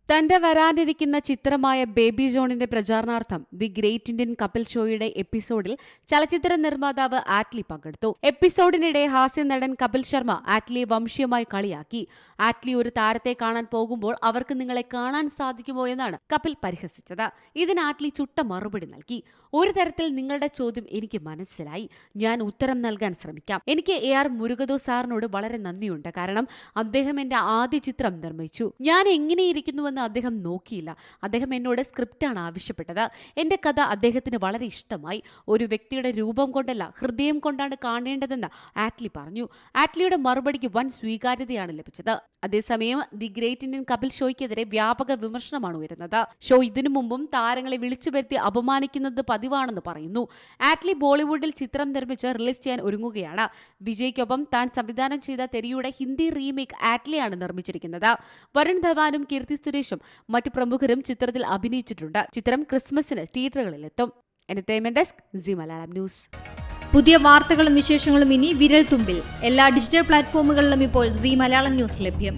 തന്റെ വരാനിരിക്കുന്ന ചിത്രമായ ബേബി ജോണിന്റെ പ്രചാരണാർത്ഥം ദി ഗ്രേറ്റ് ഇന്ത്യൻ കപ്പിൾ ഷോയുടെ എപ്പിസോഡിൽ ചലച്ചിത്ര നിർമ്മാതാവ് ആറ്റ്ലി പങ്കെടുത്തു. എപ്പിസോഡിനിടെ ഹാസ്യ നടൻ കപിൽ ശർമ്മ ആറ്റ്ലിയെ വംശീയമായി കളിയാക്കി. ആറ്റ്ലി ഒരു താരത്തെ കാണാൻ പോകുമ്പോൾ അവർക്ക് നിങ്ങളെ കാണാൻ സാധിക്കുമോ എന്നാണ് കപിൽ പരിഹസിച്ചത്. ഇതിന് ആറ്റ്ലി ചുട്ട മറുപടി നൽകി. ഒരു തരത്തിൽ നിങ്ങളുടെ ചോദ്യം എനിക്ക് മനസ്സിലായി. ഞാൻ ഉത്തരം നൽകാൻ ശ്രമിക്കാം. എനിക്ക് AR മുരുകദോസ് സാറിനോട് വളരെ നന്ദിയുണ്ട്. കാരണം അദ്ദേഹം എന്റെ ആദ്യ ചിത്രം നിർമ്മിച്ചു. ഞാൻ എങ്ങനെയിരിക്കുന്നുവെന്ന് അദ്ദേഹം നോക്കിയില്ല. അദ്ദേഹം എന്നോട് സ്ക്രിപ്റ്റാണ് ആവശ്യപ്പെട്ടത്. എന്റെ കഥ അദ്ദേഹത്തിന് വളരെ ഇഷ്ടമായി. ഒരു വ്യക്തിയുടെ രൂപം കൊണ്ടല്ല, ഹൃദയം കൊണ്ടാണ് കാണേണ്ടതെന്ന് ആറ്റ്ലി പറഞ്ഞു. ആറ്റ്ലിയുടെ മറുപടിക്ക് വൻ സ്വീകാര്യതയാണ് ലഭിച്ചത്. അതേസമയം ദി ഗ്രേറ്റ് ഇന്ത്യൻ കപിൾ ഷോയ്ക്കെതിരെ വ്യാപക വിമർശനമാണ് ഉയരുന്നത്. ഷോ ഇതിനു മുമ്പും താരങ്ങളെ വിളിച്ചു വരുത്തി അപമാനിക്കുന്നത് പതിവാണെന്ന് പറയുന്നു. ആറ്റ്ലി ബോളിവുഡിൽ ചിത്രം നിർമ്മിച്ച് റിലീസ് ചെയ്യാൻ ഒരുങ്ങുകയാണ്. വിജയ്ക്കൊപ്പം താൻ സംവിധാനം ചെയ്ത തെരിയുടെ ഹിന്ദി റീമേക്ക് ആറ്റ്ലിയാണ് നിർമ്മിച്ചിരിക്കുന്നത്. വരുൺ ധവാനും കീർത്തി സുരേഷും മറ്റു പ്രമുഖരും ചിത്രത്തിൽ അഭിനയിച്ചിട്ടുണ്ട്. ചിത്രം ക്രിസ്മസിന് തിയേറ്ററുകളിലെത്തും. Entertainment desk, Zee Malayalam news. പുതിയ വാർത്തകളും വിശേഷങ്ങളും ഇനി വിരൽ തുമ്പിൽ. എല്ലാ ഡിജിറ്റൽ പ്ലാറ്റ്ഫോമുകളിലും ഇപ്പോൾ സി മലയാളം ന്യൂസ് ലഭ്യം.